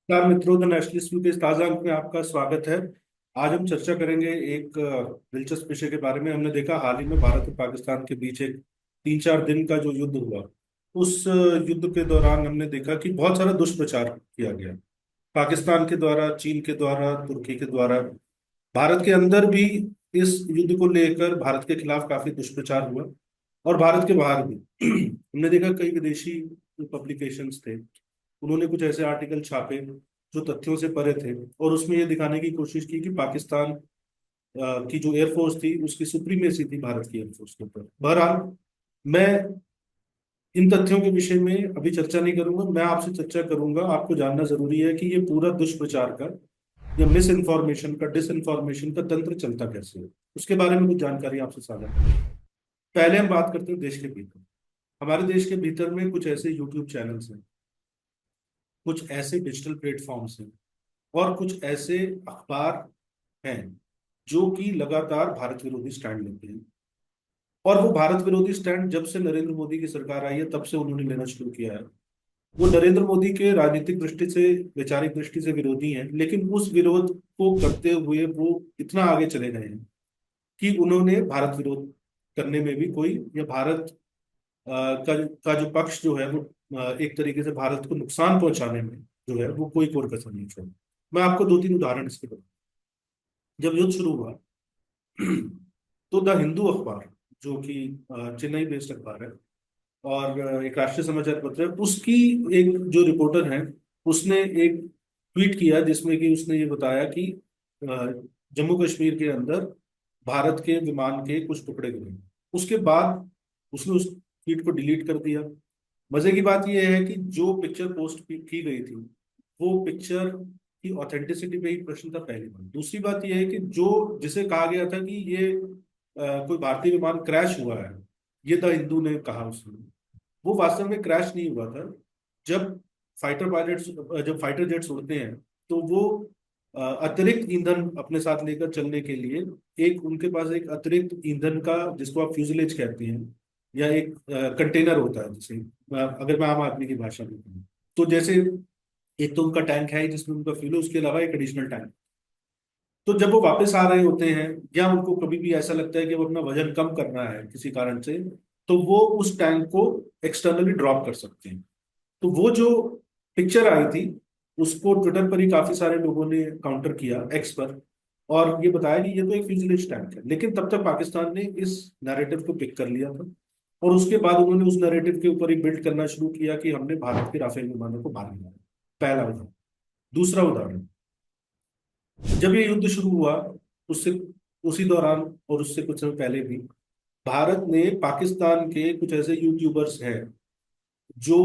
नमस्कार मित्रों, the nationalist के इस ताज़ा अंक में आपका स्वागत है। आज हम चर्चा करेंगे एक दिलचस्प विषय के बारे में। हमने देखा हाल ही में भारत और पाकिस्तान के बीच एक 3-4 दिन का जो युद्ध हुआ, उस युद्ध के दौरान हमने देखा कि बहुत सारा दुष्प्रचार किया गया। पाकिस्तान के द्वारा, चीन के द्वारा, तुर्की के द्वारा, भारत के अंदर भी इस युद्ध को लेकर भारत के खिलाफ काफी दुष्प्रचार हुआ। और भारत के बाहर भी हमने देखा कई विदेशी पब्लिकेशंस थे, उन्होंने कुछ ऐसे आर्टिकल छापे जो तथ्यों से परे थे और उसमें ये दिखाने की कोशिश की कि पाकिस्तान की जो एयरफोर्स थी उसकी सुप्रीमेसी थी भारत की एयरफोर्स के ऊपर। बहरहाल, मैं इन तथ्यों के विषय में अभी चर्चा नहीं करूंगा। मैं आपसे चर्चा करूंगा, आपको जानना जरूरी है कि ये पूरा दुष्प्रचार का या मिस इन्फॉर्मेशन का, डिसइंफॉर्मेशन का तंत्र चलता कैसे है, उसके बारे में कुछ जानकारी आपसे साझा करूंगा। पहले हम बात करते हैं देश के भीतर। हमारे देश के भीतर में कुछ ऐसे यूट्यूब चैनल्स हैं, कुछ ऐसे डिजिटल प्लेटफॉर्म्स हैं और कुछ ऐसे अखबार हैं जो कि लगातार भारत विरोधी स्टैंड लेते हैं। और वो भारत विरोधी स्टैंड जब से नरेंद्र मोदी की सरकार आई है तब से उन्होंने लेना शुरू किया है। वो नरेंद्र मोदी के राजनीतिक दृष्टि से, वैचारिक दृष्टि से विरोधी हैं, लेकिन उस विरोध को करते हुए वो इतना आगे चले गए हैं कि उन्होंने भारत विरोध करने में भी कोई, या भारत का जो पक्ष जो है वो एक तरीके से भारत को नुकसान पहुंचाने में जो है वो कोई कोर कसर नहीं छोड़ा। मैं आपको 2-3 उदाहरण इसके बताऊं। जब युद्ध शुरू हुआ तो द हिंदू अखबार, जो कि चेन्नई बेस्ड अखबार है और एक राष्ट्रीय समाचार पत्र है, उसकी एक जो रिपोर्टर है, उसने एक ट्वीट किया जिसमें कि उसने ये बताया कि अ, जम्मू कश्मीर के अंदर भारत के विमान के कुछ टुकड़े गिरे। उसके बाद उसने उस ट्वीट को डिलीट कर दिया। मजे की बात यह है कि जो पिक्चर पोस्ट की गई थी, वो पिक्चर की ऑथेंटिसिटी पे ही प्रश्न था, पहली बात। दूसरी बात यह है कि जो जिसे कहा गया था कि ये कोई भारतीय विमान क्रैश हुआ है, ये द हिंदू ने कहा उसने, वो वास्तव में क्रैश नहीं हुआ था। जब जब फाइटर जेट्स उड़ते हैं तो वो अतिरिक्त ईंधन अपने साथ लेकर चलने के लिए एक उनके पास एक अतिरिक्त ईंधन का, जिसको आप फ्यूजलेज कहते हैं, या एक कंटेनर होता है, जैसे अगर मैं आम आदमी की भाषा में कहूँ तो, जैसे एक तो उनका टैंक है जिसमें उनका फ्यूल है, उसके अलावा एक एडिशनल टैंक। तो जब वो वापस आ रहे होते हैं या उनको कभी भी ऐसा लगता है कि वो अपना वजन कम करना है किसी कारण से, तो वो उस टैंक को एक्सटर्नली ड्रॉप कर सकते हैं। तो वो जो पिक्चर आई थी, उसको ट्विटर पर ही काफी सारे लोगों ने काउंटर किया, एक्स पर, और ये बताया कि ये तो एक फ्यूजिलेज टैंक है। लेकिन तब तक पाकिस्तान ने इस नैरेटिव को पिक कर लिया था और उसके बाद उन्होंने उस नैरेटिव के ऊपर ही बिल्ड करना शुरू किया कि हमने भारत के राफेल विमानों को मार दिया। पहला उदाहरण। दूसरा उदाहरण, जब ये युद्ध शुरू हुआ, उससे उसी दौरान और उससे कुछ समय पहले भी भारत ने पाकिस्तान के कुछ ऐसे यूट्यूबर्स हैं जो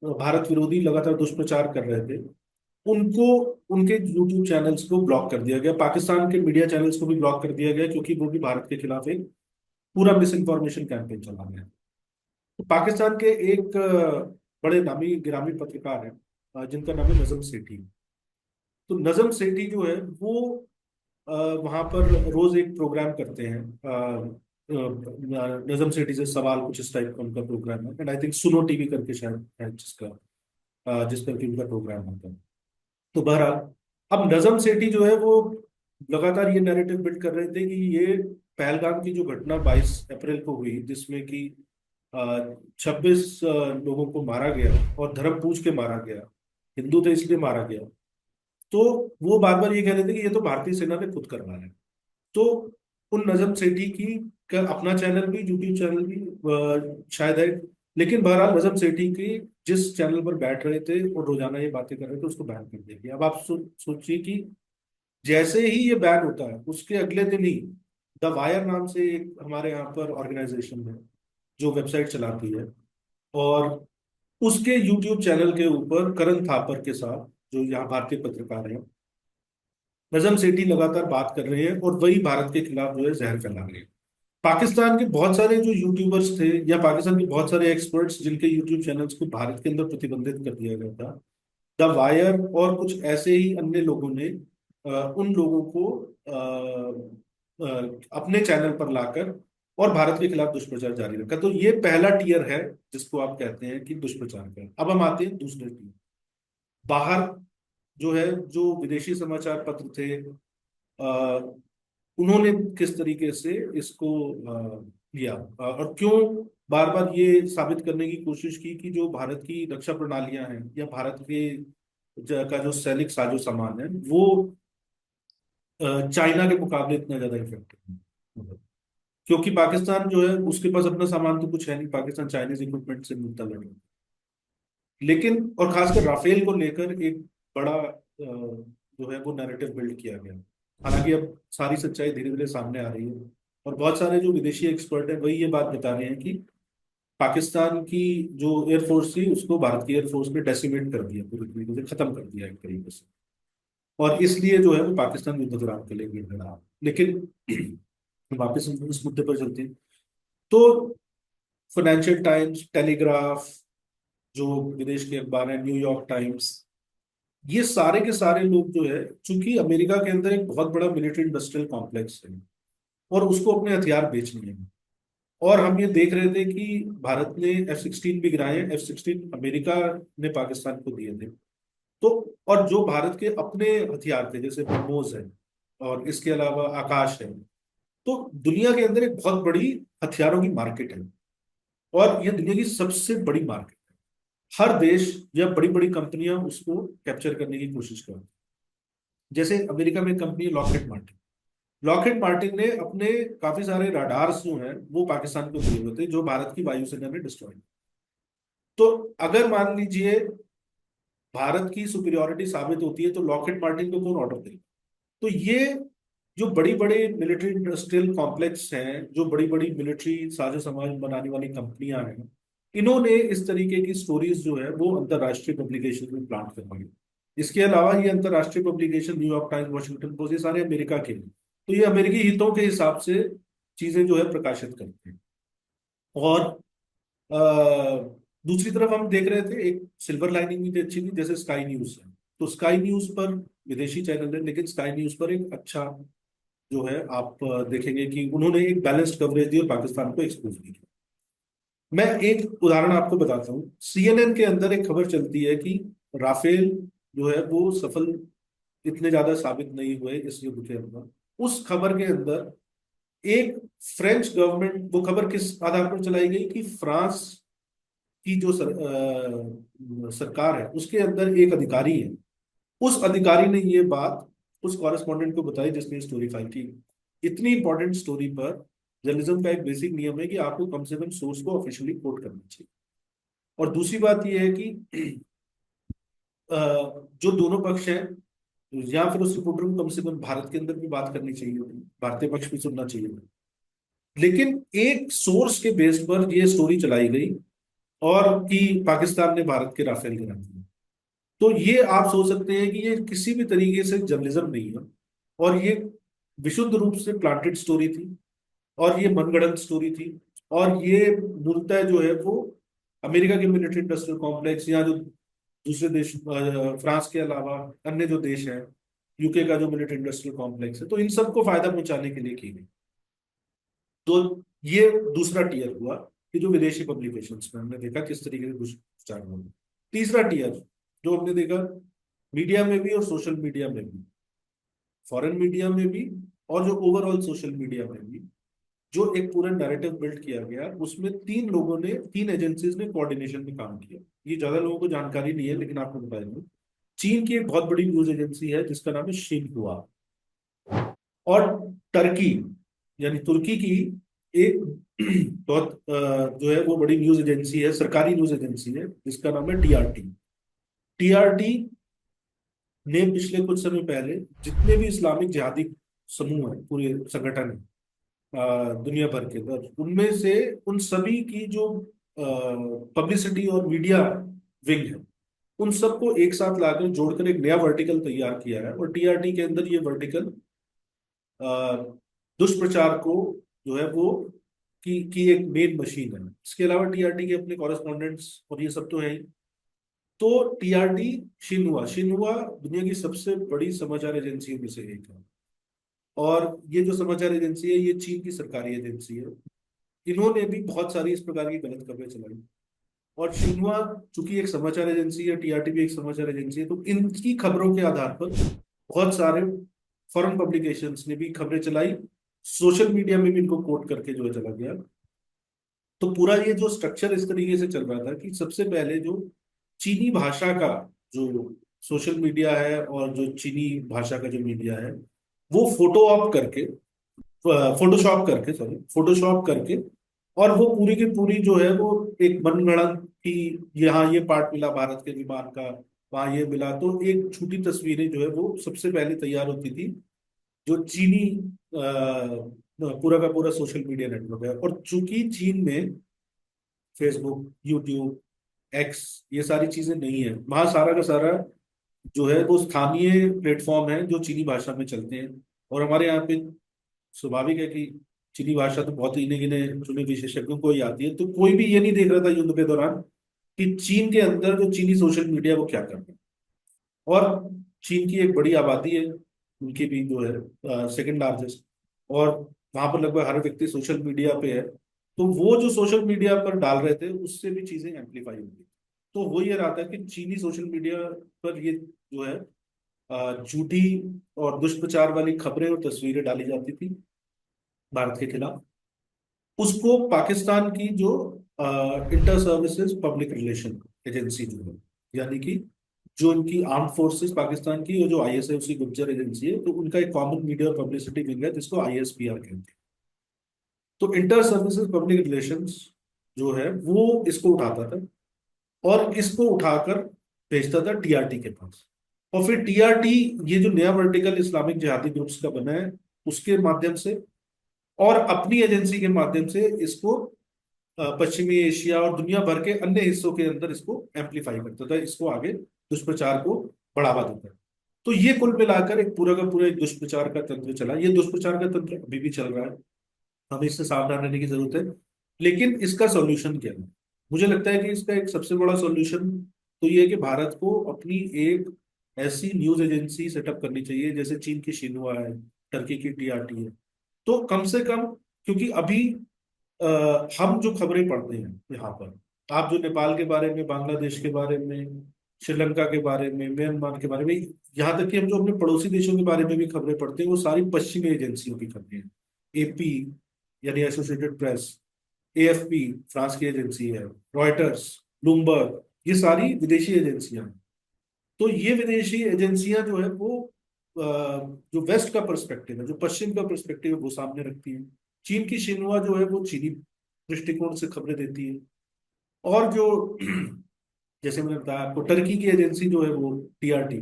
भारत विरोधी लगातार दुष्प्रचार कर रहे थे, उनको, उनके यूट्यूब चैनल्स को ब्लॉक कर दिया गया। पाकिस्तान के मीडिया चैनल्स को भी ब्लॉक कर दिया गया क्योंकि वो भी भारत के खिलाफ एक पूरा मिस इन्फॉर्मेशन कैंपेन चला गया। तो पाकिस्तान के एक बड़े नामी गिरामी पत्रकार हैं, जिनका नाम है नजम सेठी। तो नजम सेठी जो है वो वहां पर रोज एक प्रोग्राम करते हैं। नजम सेठी से सवाल, कुछ इस टाइप का उनका प्रोग्राम है, एंड आई थिंक सुनो टीवी करके शायद है जिसका, जिस पर कि उनका प्रोग्राम होता है। तो बहरहाल, अब नजम सेठी जो है वो लगातार ये नैरेटिव बिल्ड कर रहे थे कि ये पहलगाम की जो घटना 22 अप्रैल को हुई, जिसमें कि 26 लोगों को मारा गया और धर्म पूछ के मारा गया, हिंदू थे इसलिए मारा गया, तो वो बार बार ये कह रहे थे कि ये तो भारतीय सेना ने खुद करवाया है। तो उन नजम सेठी की का अपना चैनल भी, यूट्यूब चैनल भी शायद है, लेकिन बहरहाल नजम सेठी की जिस चैनल पर बैठ रहे थे और रोजाना ये बातें कर रहे थे, उसको बैन कर दिया गया। अब आप सोचिए कि जैसे ही ये बैन होता है उसके अगले दिन ही द वायर नाम से एक हमारे यहाँ पर ऑर्गेनाइजेशन है जो वेबसाइट चलाती है, और उसके यूट्यूब चैनल के ऊपर करण थापर के साथ, जो यहाँ भारतीय पत्रकार हैं, नजम सेठी लगातार बात कर रहे हैं और वही भारत के खिलाफ जो है जहर फैला रहे हैं। पाकिस्तान के बहुत सारे जो यूट्यूबर्स थे, या पाकिस्तान के बहुत सारे एक्सपर्ट्स जिनके यूट्यूब चैनल्स को भारत के अंदर प्रतिबंधित कर दिया गया था, द वायर और कुछ ऐसे ही अन्य लोगों ने उन लोगों को अपने चैनल पर लाकर और भारत के खिलाफ दुष्प्रचार जारी रखा। तो ये पहला टीयर है जिसको आप कहते हैं कि दुष्प्रचार का। अब हम आते हैं दूसरे टीयर। बाहर जो है, जो विदेशी समाचार पत्र थे, उन्होंने किस तरीके से इसको लिया, और क्यों बार बार ये साबित करने की कोशिश की कि जो भारत की रक्षा प्रणालियां हैं या भारत के का जो सैनिक साजो सामान है वो चाइना के मुकाबले इतना ज्यादा इफेक्टिव है। क्योंकि पाकिस्तान जो है उसके पास अपना सामान तो कुछ है नहीं, पाकिस्तान चाइनीज इक्विपमेंट से मिलता लड़, लेकिन और खासकर राफेल को लेकर एक बड़ा जो है वो नैरेटिव बिल्ड किया गया। हालांकि अब सारी सच्चाई धीरे धीरे सामने आ रही है, और बहुत सारे जो विदेशी एक्सपर्ट हैं वही ये बात बता रहे हैं कि पाकिस्तान की जो एयरफोर्स थी उसको भारत की एयरफोर्स ने डेसिमेट कर दिया, पूरी तरीके से खत्म कर दिया एक तरीके से। और इसलिए जो है वो पाकिस्तान युद्ध विराम के लिए गिड़ रहा। लेकिन वापस हम इस मुद्दे पर चलते हैं। तो फाइनेंशियल टाइम्स, टेलीग्राफ, जो विदेश के अखबार है, न्यूयॉर्क टाइम्स, ये सारे के सारे लोग जो है, चूंकि अमेरिका के अंदर एक बहुत बड़ा मिलिट्री इंडस्ट्रियल कॉम्प्लेक्स है और उसको अपने हथियार बेचने हैं, और हम ये देख रहे थे कि भारत ने F-16 भी गिराए हैं। F-16 अमेरिका ने पाकिस्तान को दिए थे। तो और जो भारत के अपने हथियार थे जैसे ब्रह्मोस है और इसके अलावा आकाश है, तो दुनिया के अंदर एक बहुत बड़ी हथियारों की मार्केट है, और ये दुनिया की सबसे बड़ी मार्केट है। हर देश या बड़ी बड़ी कंपनियां उसको कैप्चर करने की कोशिश कर रही हैं। जैसे अमेरिका में company Lockheed Martin, Lockheed Martin ने अपने काफी सारे रडार्स जो हैं वो पाकिस्तान को दिए हुए थे, जो भारत की वायुसेना ने डिस्ट्रॉय। तो अगर मान लीजिए भारत की सुपीरियोरिटी साबित होती है तो लॉकहीड मार्टिन को कौन ऑर्डर देगा? तो ये जो बड़ी बड़ी मिलिट्री इंडस्ट्रियल कॉम्प्लेक्स हैं, जो बड़ी बड़ी मिलिट्री साजो सामान बनाने वाली कंपनियां हैं, इन्होंने इस तरीके की स्टोरीज जो है वो अंतरराष्ट्रीय पब्लिकेशन में प्लांट करवाई। इसके अलावा ये अंतरराष्ट्रीय publication New York times, Washington post, ये सारे अमेरिका के हैं। तो ये अमेरिकी हितों के हिसाब से चीजें जो है प्रकाशित करते हैं। और अ, दूसरी तरफ हम देख रहे थे एक सिल्वर लाइनिंग भी अच्छी थी, जैसे स्काई न्यूज है। तो स्काई न्यूज पर, विदेशी चैनल है लेकिन स्काई न्यूज पर एक अच्छा जो है आप देखेंगे कि उन्होंने एक बैलेंस्ड कवरेज दी और पाकिस्तान को एक्सपोज नहीं किया। मैं एक उदाहरण आपको बताता हूँ। CNN के अंदर एक खबर चलती है कि राफेल जो है वो सफल इतने ज्यादा साबित नहीं हुए इस युद्ध के अंदर। उस खबर के अंदर एक फ्रेंच गवर्नमेंट, वो खबर किस आधार पर चलाई गई कि फ्रांस की जो सरकार है उसके अंदर एक अधिकारी है। उस अधिकारी ने ये बात उस कॉरेस्पॉन्डेंट को बताई जिसने स्टोरी फाइल की। इतनी इंपॉर्टेंट स्टोरी पर जर्नलिज्म का एक बेसिक नियम है कि आपको कम से कम सोर्स को ऑफिशियली कोट करना चाहिए। और दूसरी बात यह है कि जो दोनों पक्ष हैं, या फिर उस रिपोर्टर को कम से कम भारत के अंदर भी बात करनी चाहिए होती, भारतीय पक्ष भी सुनना चाहिए। लेकिन एक सोर्स के बेस पर यह स्टोरी चलाई गई और कि पाकिस्तान ने भारत के राफेल गिरा दिए। तो ये आप सोच सकते हैं कि ये किसी भी तरीके से जर्नलिज्म नहीं है, और ये विशुद्ध रूप से प्लांटेड स्टोरी थी, और ये मनगढ़ंत स्टोरी थी। और ये मूलतः जो है वो अमेरिका के मिलिट्री इंडस्ट्रियल कॉम्प्लेक्स या जो दूसरे देश, फ्रांस के अलावा अन्य जो देश हैं, यूके का जो मिलिट्री इंडस्ट्रियल कॉम्प्लेक्स है, तो इन सबको फायदा पहुंचाने के लिए की गई। तो ये दूसरा टीयर हुआ कि जो विदेशी पब्लिकेशंस में हमने देखा किस तरीके से दुष्प्रचार हुआ। तीसरा टीयर जो हमने देखा मीडिया में भी और सोशल मीडिया में भी, फॉरेन मीडिया में भी और जो ओवरऑल सोशल मीडिया में भी, जो एक पूरा नैरेटिव बिल्ड किया गया, उसमें तीन लोगों ने, तीन एजेंसीज ने कोऑर्डिनेशन में काम किया। ये ज्यादा लोगों को जानकारी नहीं है लेकिन आपको बता दूं, चीन की एक बहुत बड़ी न्यूज एजेंसी है जिसका नाम है शिन्हुआ, और टर्की यानी तुर्की की एक बहुत जो है वो बड़ी न्यूज एजेंसी है, सरकारी न्यूज एजेंसी है जिसका नाम है TRT। TRT ने पिछले कुछ समय पहले जितने भी इस्लामिक जिहादी समूह है, पूरे संगठन है दुनिया भर के अंदर, उनमें से उन सभी की जो पब्लिसिटी और मीडिया विंग है, उन सबको एक साथ लाकर जोड़कर एक नया वर्टिकल तैयार किया है। और TRT के अंदर ये वर्टिकल दुष्प्रचार को जो है वो की एक मेन मशीन है। इसके अलावा TRT के अपने कॉरेस्पॉन्डेंट्स और ये सब तो है ही। तो TRT, शिन्हुआ शिन्हुआ दुनिया की सबसे बड़ी समाचार एजेंसियों में से एक है, और ये जो समाचार एजेंसी है ये चीन की सरकारी एजेंसी है। इन्होंने भी बहुत सारी इस प्रकार की गलत खबरें चलाई। और शिन्हुआ चूंकि एक समाचार एजेंसी है, टीआरटी भी एक समाचार एजेंसी है, तो इनकी खबरों के आधार पर बहुत सारे फॉरेन पब्लिकेशंस ने भी खबरें चलाई, सोशल मीडिया में भी इनको कोट करके जो है चला गया। तो पूरा ये जो स्ट्रक्चर इस तरीके से चल रहा था कि सबसे पहले जो चीनी भाषा का जो सोशल मीडिया है और जो चीनी भाषा का जो मीडिया है, वो फोटो ऑप करके, फोटोशॉप करके, सॉरी, फोटोशॉप करके, और वो पूरी की पूरी जो है वो एक मनगढ़ंत कि यहाँ ये पार्ट मिला भारत के विमान का, वहां ये मिला, तो एक झूठी तस्वीरें जो है वो सबसे पहले तैयार होती थी। जो चीनी पूरा का पूरा सोशल मीडिया नेटवर्क है, और चूंकि चीन में फेसबुक, यूट्यूब, एक्स, ये सारी चीजें नहीं है, वहाँ सारा का सारा जो है वो स्थानीय प्लेटफॉर्म है जो चीनी भाषा में चलते हैं। और हमारे यहाँ पे स्वाभाविक है कि चीनी भाषा तो बहुत ही गिने गिने चुने विशेषज्ञों को ही आती है, तो कोई भी ये नहीं देख रहा था युद्ध के दौरान कि चीन के अंदर जो चीनी सोशल मीडिया वो क्या कर रहा है। और चीन की एक बड़ी आबादी है, उनकी भी जो है सेकंड लार्जेस्ट, और वहां पर लगभग हर व्यक्ति सोशल मीडिया पे है, तो वो जो सोशल मीडिया पर डाल रहे थे उससे भी चीजें एम्पलीफाई होंगी। तो वो ये रहा था कि चीनी सोशल मीडिया पर ये जो है झूठी और दुष्प्रचार वाली खबरें और तस्वीरें डाली जाती थी भारत के खिलाफ। उसको पाकिस्तान की जो inter services public relation agency जो है, यानी कि जो इनकी आर्म फोर्सेस पाकिस्तान की और जो आईएसआई उसकी गुप्तचर एजेंसी है, तो उनका एक कॉमन मीडिया और पब्लिसिटी विंग है जिसको आईएसपीआर कहते हैं। तो इंटर सर्विसेज पब्लिक रिलेशंस जो है वो इसको उठाता था और इसको उठाकर भेजता था टीआरटी के पास। और फिर टीआरटी, ये जो नया वर्टिकल इस्लामिक जिहादी ग्रुप्स का बना है, उसके माध्यम से और अपनी एजेंसी के माध्यम से इसको पश्चिमी एशिया और दुनिया भर के अन्य हिस्सों के अंदर इसको एम्पलीफाई करता था, इसको आगे दुष्प्रचार को बढ़ावा देता है। तो ये कुल मिलाकर एक पूरा का पूरा एक दुष्प्रचार का तंत्र चला। ये दुष्प्रचार का तंत्र अभी भी चल रहा है, हमें इससे सावधान रहने की जरूरत है। लेकिन इसका सॉल्यूशन क्या है? मुझे लगता है कि इसका एक सबसे बड़ा सॉल्यूशन तो ये है कि भारत को अपनी एक ऐसी न्यूज एजेंसी सेटअप करनी चाहिए, जैसे चीन की शिन्हुआ है, टर्की की टीआरटी है। तो कम से कम, क्योंकि अभी हम जो खबरें पढ़ते हैं यहाँ पर, आप जो नेपाल के बारे में, बांग्लादेश के बारे में, श्रीलंका के बारे में, म्यांमार के बारे में, यहाँ तक कि हम जो अपने पड़ोसी देशों के बारे में भी खबरें पढ़ते हैं, वो सारी पश्चिमी एजेंसियों की खबरें हैं। एपी यानी एसोसिएटेड प्रेस, एएफपी फ्रांस की एजेंसी है, रॉयटर्स, ब्लूमबर्ग, ये सारी विदेशी एजेंसियां हैं। तो ये विदेशी एजेंसियां जो है वो जो वेस्ट का पर्सपेक्टिव है, जो पश्चिम का पर्सपेक्टिव है, वो सामने रखती है। चीन की शिन्हुआ जो है वो चीनी दृष्टिकोण से खबरें देती है। और जो जैसे मैंने बताया आपको, टर्की की एजेंसी जो है वो टीआरटी,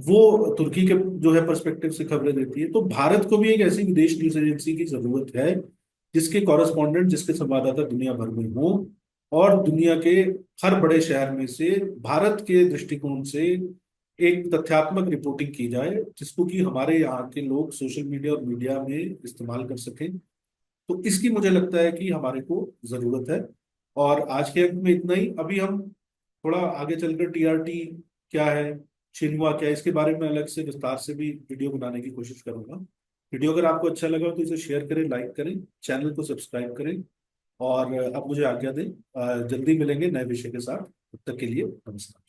वो तुर्की के जो है पर्सपेक्टिव से खबरें देती है। तो भारत को भी एक ऐसी विदेश न्यूज एजेंसी की जरूरत है जिसके कॉरेस्पॉन्डेंट, जिसके संवाददाता दुनिया भर में हो, और दुनिया के हर बड़े शहर में से भारत के दृष्टिकोण से एक तथ्यात्मक रिपोर्टिंग की जाए, जिसको कि हमारे यहाँ के लोग सोशल मीडिया और मीडिया में इस्तेमाल कर सकें। तो इसकी मुझे लगता है कि हमारे को जरूरत है। और आज के अंक में इतना ही। अभी हम थोड़ा आगे चलकर टीआरटी क्या है, शिन्हुआ क्या है, इसके बारे में अलग से विस्तार से भी वीडियो बनाने की कोशिश करूंगा। वीडियो अगर आपको अच्छा लगा हो तो इसे शेयर करें, लाइक करें, चैनल को सब्सक्राइब करें, और अब मुझे आज्ञा दें। जल्दी मिलेंगे नए विषय के साथ, तब तक के लिए नमस्कार।